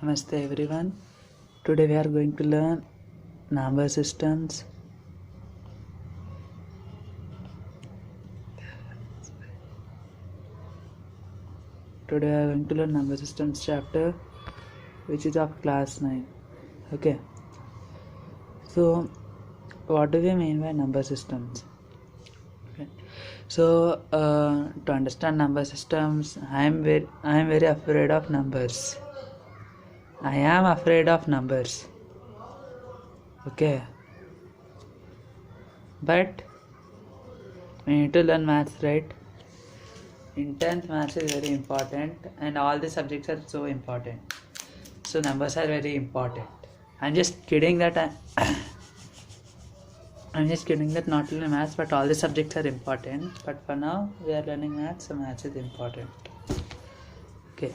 Namaste everyone. Today we are going to learn number systems. Today we are going to learn number systems chapter, which is of class 9. Okay. So, what do we mean by number systems? Okay. So, to understand number systems, I am very afraid of numbers. I am afraid of numbers. Okay. But we need to learn maths, right? In 10th, maths is very important and all the subjects are so important. So numbers are very important. I'm just kidding that not only maths but all the subjects are important. But for now we are learning maths, so maths is important. Okay.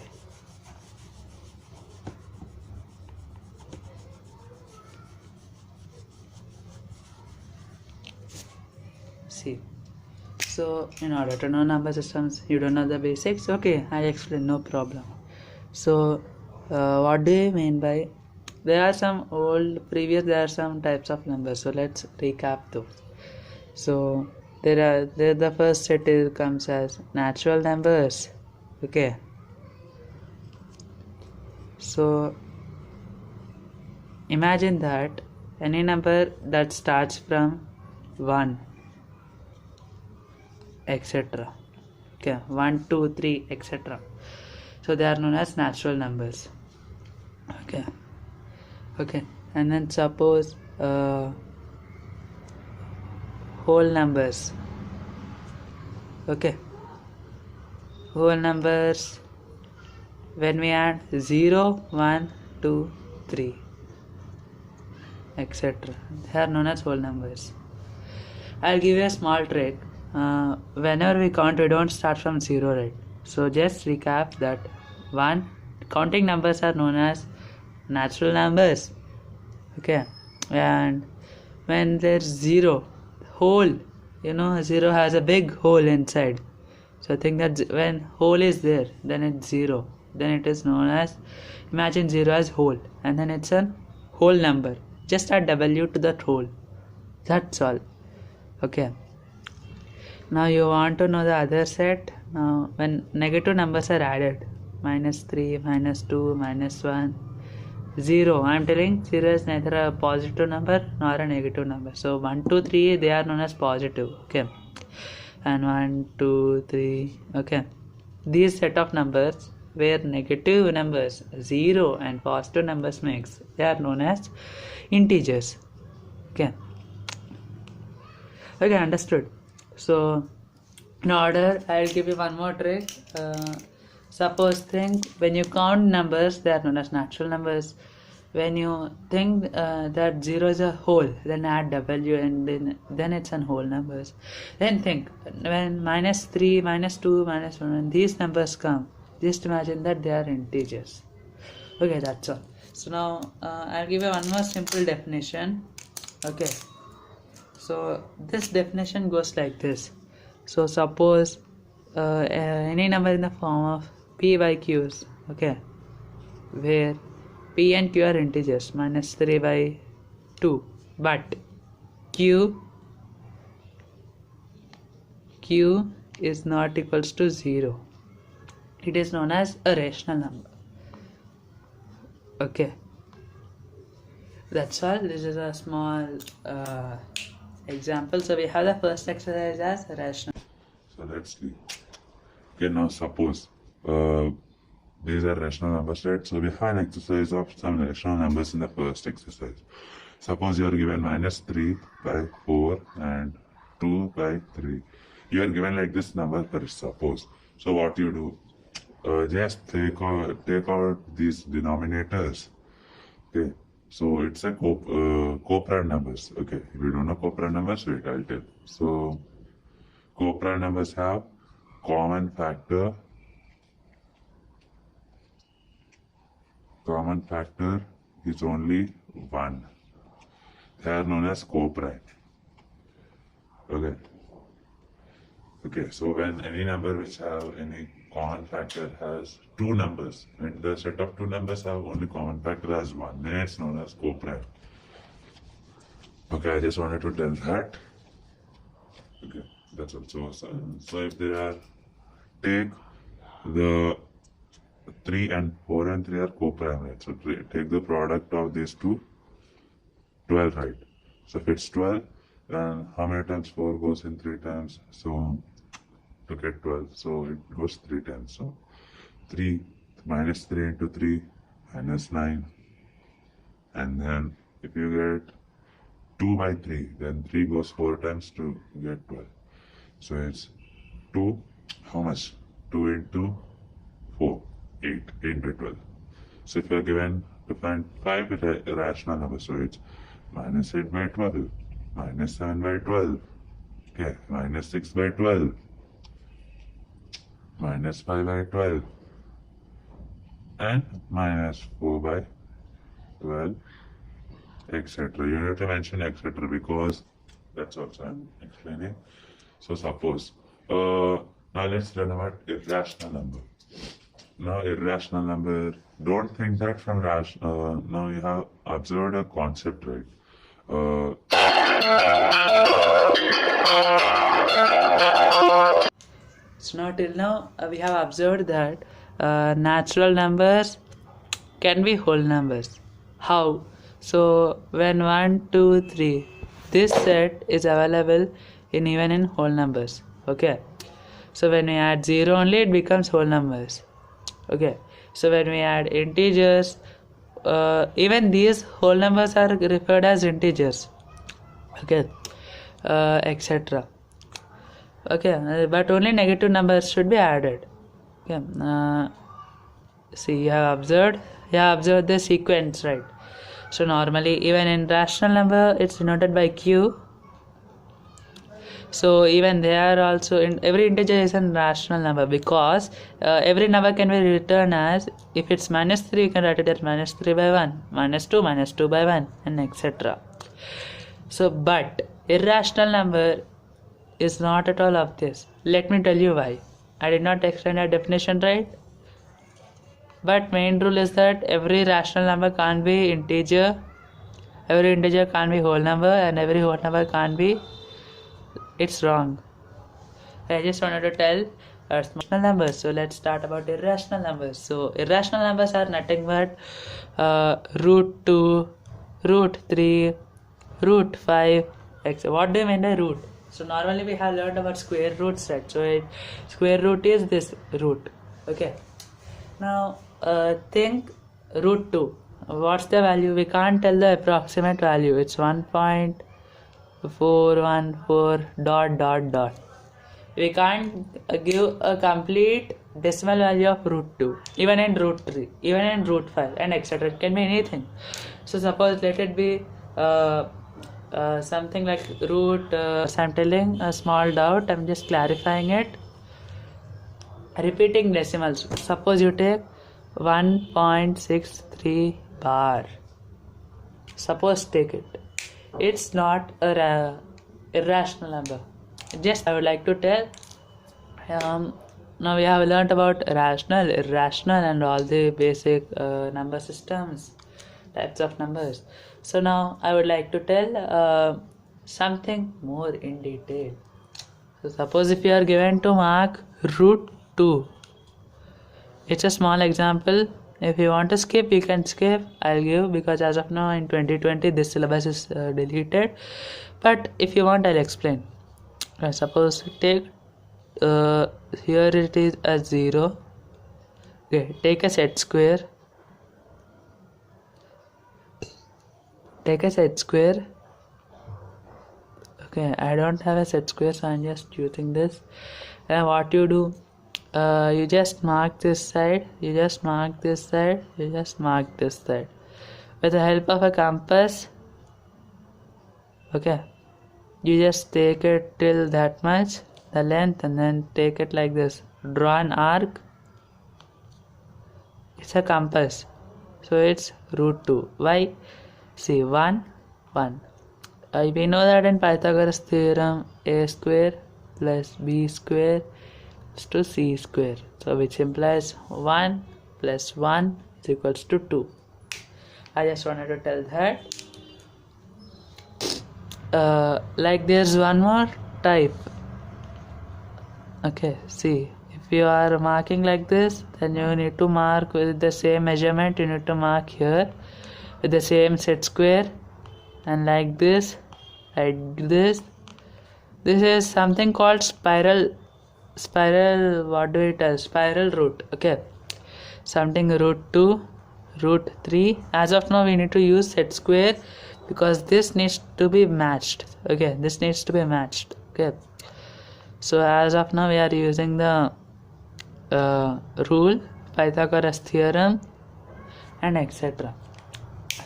See. So in order to know number systems, you don't know the basics. Okay, I'll explain, no problem. So what do you mean by, there are some types of numbers, so let's recap those. So the first set comes as natural numbers. Okay, so imagine that any number that starts from 1, etc. Okay, 1, 2, 3, etc. So they are known as natural numbers. Okay, and then suppose whole numbers. Okay, whole numbers, when we add 0, 1, 2, 3, etc. They are known as whole numbers. I'll give you a small trick. Whenever we count, we don't start from 0, right? So just recap that counting numbers are known as natural numbers. Okay, and when there's 0, whole, 0 has a big hole inside. So think that when whole is there, then it's 0. Then it is known as, imagine 0 as whole, and then it's a whole number. Just add W to that whole. That's all. Okay. Now you want to know the other set. Now when negative numbers are added, -3, -2, -1, 0. I am telling 0 is neither a positive number nor a negative number. So 1, 2, 3, they are known as positive. Okay. And 1, 2, 3. Okay. These set of numbers where negative numbers 0 and positive numbers mix, they are known as integers. Okay. Okay, understood. So in order, I will give you one more trick. Suppose think when you count numbers, they are known as natural numbers. When you think that 0 is a whole, then add W and then it's an whole numbers. Then think when -3, -2, -1, when these numbers come, just imagine that they are integers. Okay, that's all. So now I'll give you one more simple definition. Okay. So this definition goes like this. So suppose any number in the form of P by Q's, okay, where P and Q are integers, -3 by 2, but Q is not equals to 0. It is known as a rational number. Okay, that's all. This is a small example. So we have the first exercise as rational. So let's see. Okay, now suppose these are rational numbers, right? So we have an exercise of some rational numbers in the first exercise. Suppose you are given -3 by 4 and 2 by 3. You are given like this number first, suppose. So what you do? Just take out these denominators. Okay. So it's a co-prime numbers. Okay, if you don't know co-prime numbers, wait, I'll tell. So co-prime numbers have common factor. Common factor is only 1. They are known as co-prime. Okay. Okay, so when any number which have any common factor has two numbers, and the set of two numbers have only common factor as one, then it's known as co-prime. Okay, I just wanted to tell that. Okay, that's also so if there are, take the 3 and 4 and 3 are co-prime, right? So take the product of these two, 12, right? So if it's 12, then how many times 4 goes in 3 times? So to get 12, so it goes 3 times. So 3 minus 3 into 3 minus 9, and then if you get 2 by 3, then 3 goes 4 times to get 12. So it's 2, how much? 2 into 4, 8 by 12. So if you are given to find 5 irrational numbers, so it's minus 8 by 12, minus 7 by 12, okay, minus 6 by 12, minus 5 by 12, and minus 4 by 12, etc. You have to mention etc. because that's also I'm explaining. So suppose, now let's learn about irrational number. Now irrational number, don't think that from rational, now you have observed a concept, right? So now till now we have observed that natural numbers can be whole numbers. How? So when 1, 2, 3, this set is available even in whole numbers. Okay. So when we add 0 only, it becomes whole numbers. Okay. So when we add integers, even these whole numbers are referred as integers. Okay. Etc. Okay. But only negative numbers should be added. Okay. See, you have observed the sequence, right? So normally even in rational number it's denoted by Q. So even they are also in every integer is a rational number because every number can be written as, if it's minus 3 you can write it as minus 3 by 1, minus 2 by 1, and etc. So but irrational number is not at all of this. Let me tell you why. I did not explain a definition, right? But main rule is that every rational number can't be integer, every integer can't be whole number, and every whole number can't be, it's wrong. I just wanted to tell rational numbers. So let's start about irrational numbers. So irrational numbers are nothing but root 2, root 3, root 5, etc. What do you mean by root? So normally we have learned about square roots, right? So square root is this root. Okay. Now think root 2. What's the value? We can't tell the approximate value. It's 1.414 ... We can't give a complete decimal value of root 2, even in root 3, even in root 5, and etc. It can be anything. So suppose let it be something like root, I'm telling a small doubt, I'm just clarifying it. Repeating decimals. Suppose you take 1.63 bar. Suppose take it. It's not a irrational number. Just I would like to tell. Now we have learnt about rational, irrational, and all the basic number systems, types of numbers. So now I would like to tell something more in detail. So suppose if you are given to mark root 2. It's a small example. If you want to skip, you can skip. I'll give, because as of now in 2020 this syllabus is deleted. But if you want, I'll explain. Suppose take here it is a 0. Okay, take a set square. Take a set square. Okay, I don't have a set square, so I'm just using this. And what you do, you just mark this side, you just mark this side, you just mark this side with the help of a compass. Okay, you just take it till that much, the length, and then take it like this. Draw an arc. It's a compass, so it's root 2. Why? See, 1, 1. We know that in Pythagoras theorem, a square plus b square is to c square. So which implies 1 plus 1 is equals to 2. I just wanted to tell that. Like there's one more type. Okay, see, if you are marking like this, then you need to mark with the same measurement. You need to mark here with the same set square, and like this. This is something called spiral. What do we tell? Spiral root. Okay, something root 2, root 3. As of now, we need to use set square because this needs to be matched. Okay, this needs to be matched. Okay, so as of now, we are using the rule, Pythagoras theorem, and etc.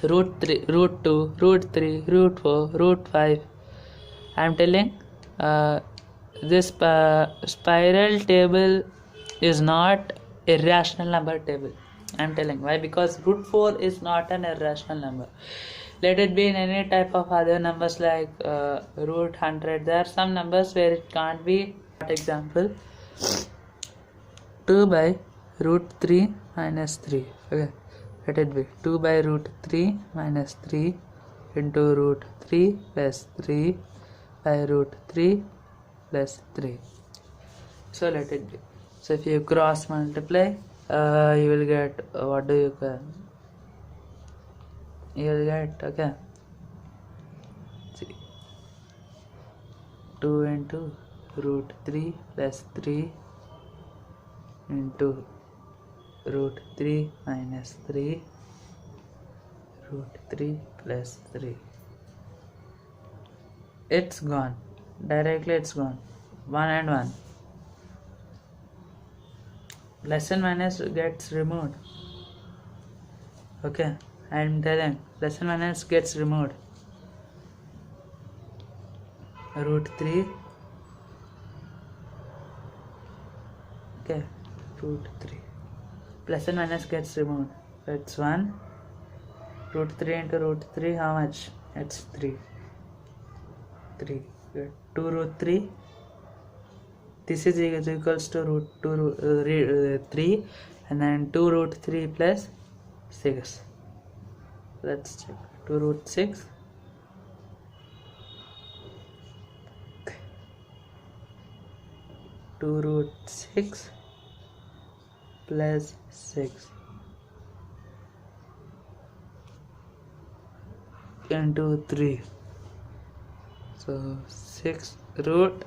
Root 3, root 2, root 3, root 4, root 5. I am telling this spiral table is not irrational number table. I am telling why, because root 4 is not an irrational number. Let it be in any type of other numbers like root 100. There are some numbers where it can't be. For example, 2 by root 3 minus 3. Okay, let it be 2 by root 3 minus 3 into root 3 plus 3 by root 3 plus 3. So let it be. So if you cross multiply, you will get what do you call? You will get, okay, see, 2 into root 3 plus 3 into root 3 minus 3 root 3 plus 3. It's gone. Directly it's gone. 1 and 1. Plus and minus gets removed. Okay, I'm telling. Plus and minus gets removed. Root 3. Okay, root 3. Plus and minus gets removed. So it's 1. Root 3 into root 3, how much? It's 3. 3. 2 root 3. This is equals to root 2 3, and then 2 root 3 plus 6. Let's check. 2 root 6. 2 root 6 plus 6 into 3. So 6 root,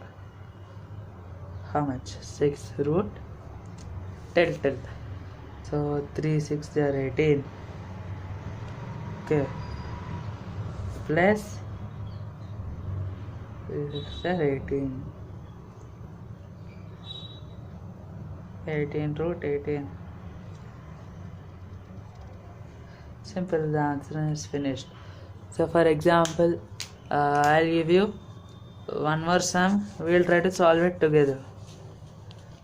how much? 6 root 10. So 3 6 are 18. Okay, plus 6 are 18. 18 root 18. Simple, the answer is finished. So for example, I'll give you one more sum. We'll try to solve it together.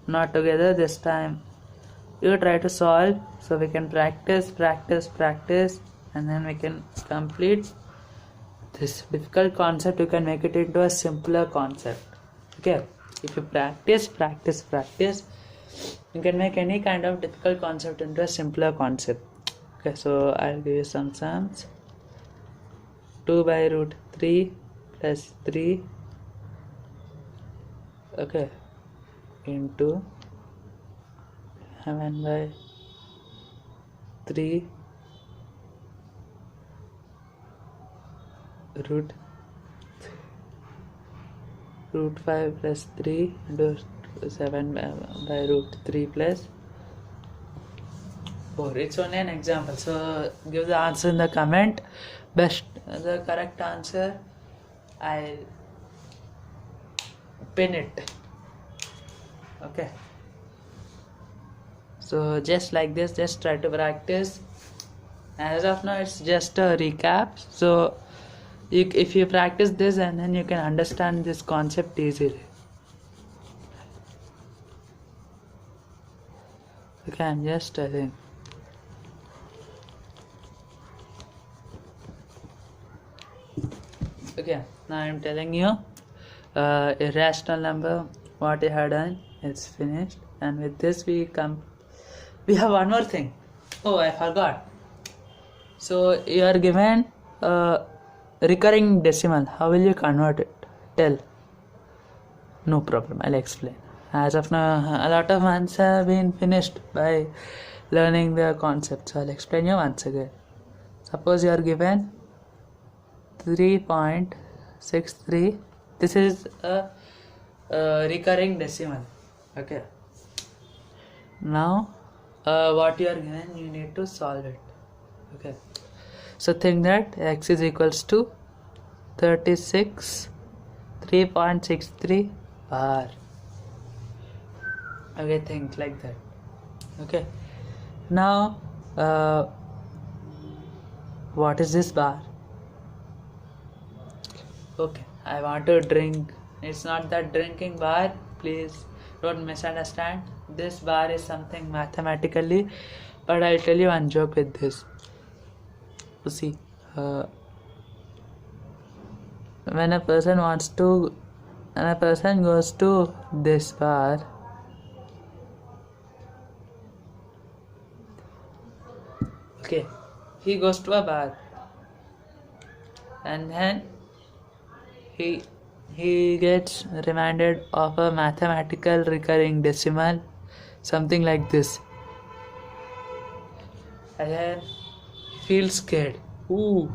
Not together this time. You try to solve so we can practice, and then we can complete this difficult concept. You can make it into a simpler concept. Okay, if you practice, you can make any kind of difficult concept into a simpler concept. Okay, so I'll give you some sums. 2 by root 3 plus 3, okay, into 7 by 3 root 5 plus 3 into 7 by root 3 plus 4. It's only an example, so give the answer in the comment. The correct answer, I'll pin it. Okay, so just like this, just try to practice. As of now, it's just a recap. So if you practice this, and then you can understand this concept easily. Okay, I'm just telling. Okay, now I'm telling you irrational number, what I had done. It's finished. And with this we have one more thing. Oh, I forgot. So you are given a recurring decimal. How will you convert it? Tell. No problem, I'll explain. As of now, a lot of months have been finished by learning the concept. So I'll explain you once again. Suppose you are given 3.63. This is a recurring decimal. Okay. Now, what you are given, you need to solve it. Okay. So think that x is equals to 3.63 bar. Okay, think like that. Okay. Now, what is this bar? Okay, I want to drink. It's not that drinking bar. Please don't misunderstand. This bar is something mathematically, but I'll tell you one joke with this. You see, when a person goes to this bar, okay, he goes to a bar, and then he gets reminded of a mathematical recurring decimal, something like this, and then he feels scared. Ooh.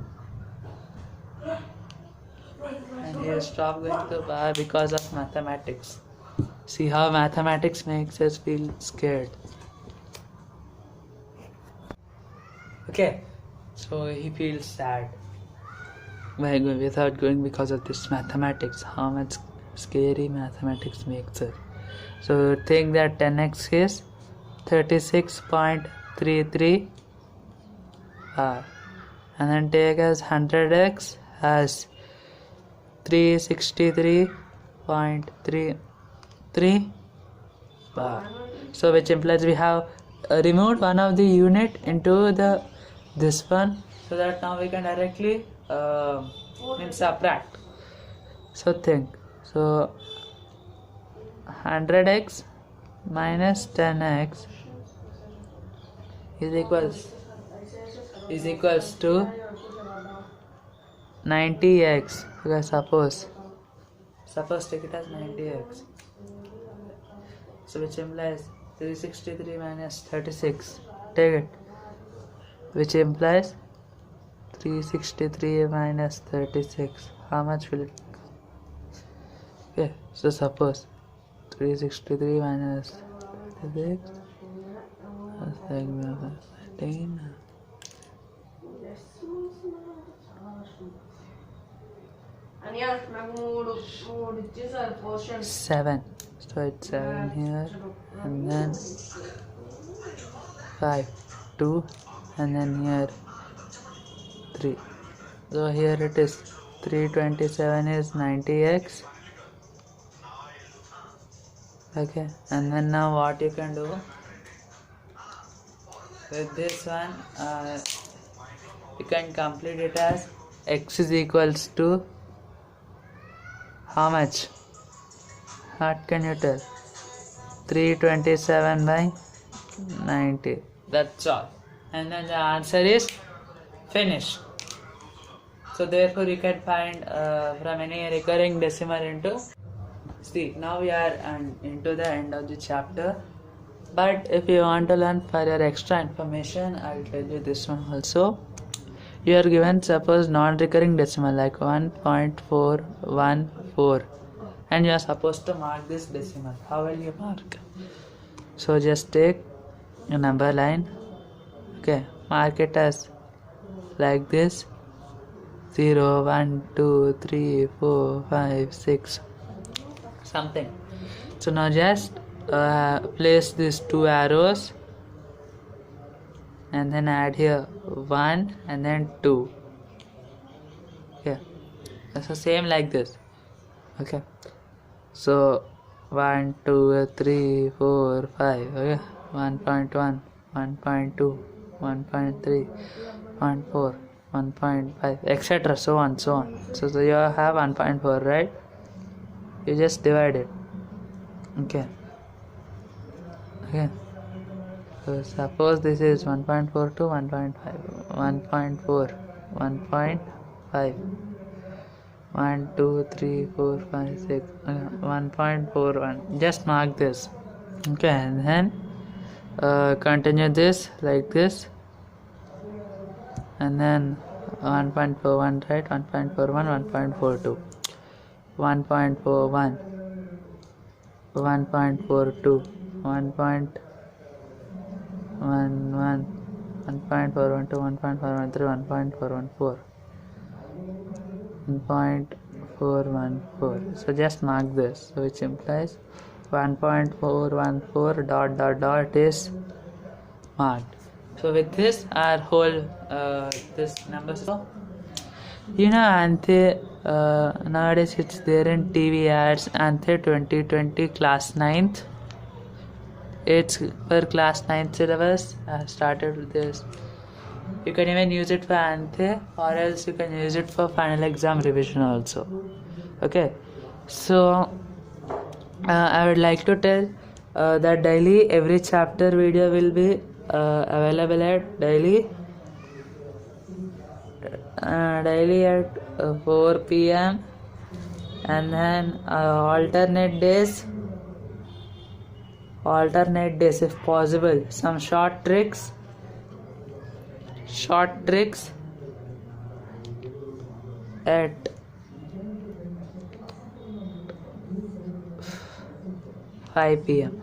And he stopped going to the bar because of mathematics. See how mathematics makes us feel scared. Okay, so he feels sad without going because of this mathematics. How much scary mathematics makes us. So think that 10x is 36.33 bar, and then take as 100x as 363.33 bar. So which implies we have removed one of the unit into this one, so that now we can directly subtract. So think. So 100x minus 10x is equals to 90x. Okay, suppose take it as 90x. So which implies 363 minus 36. Take it. Which implies 363 minus 36. How much will it become? Okay, so suppose 363 minus 36 is like 13. 7. So it's 7 here, and then 5, 2, and then here 3. So here it is 327 is 90x. Okay, and then now what you can do with this one, you can complete it as x is equals to how much? What can you tell? 327 by 90. That's all. And then the answer is finished. So therefore you can find from any recurring decimal into. See, now we are into the end of the chapter. But if you want to learn for your extra information, I'll tell you this one also. You are given suppose non-recurring decimal like 1.414, and you are supposed to mark this decimal. How will you mark? So just take a number line. Okay, mark it as like this: 0, 1, 2, 3, 4, 5, 6, something. So now just place these 2 arrows and then add here 1 and then 2. Okay, so same like this. Okay, so 1, 2, 3, 4, 5. Okay, 1.1, 1.2, 1.3, 1.4, 1.5, etc. So on. So you have 1.4, right? You just divide it. Okay, Okay. So suppose this is 1.4 to 1.5, 1.4, 1.5, 1, 2, 3, 4, 5, 6, 1.41. Just mark this. Okay, and then continue this like this, and then 1.41, right? 1.41, 1.42, 1.41, 1.42, 1.11, 1.412, 1.413, 1.414, 1.414. So just mark this, so which implies 1.414 dot dot dot is marked. So with this, our whole this number. So Anthe, nowadays it's there in TV ads. Anthe 2020 class 9th. It's for class 9th syllabus. I have started with this. You can even use it for Anthe, or else you can use it for final exam revision also. Okay, so I would like to tell that daily every chapter video will be available at daily at 4 p.m. and then alternate days if possible, some short tricks at 5 p.m.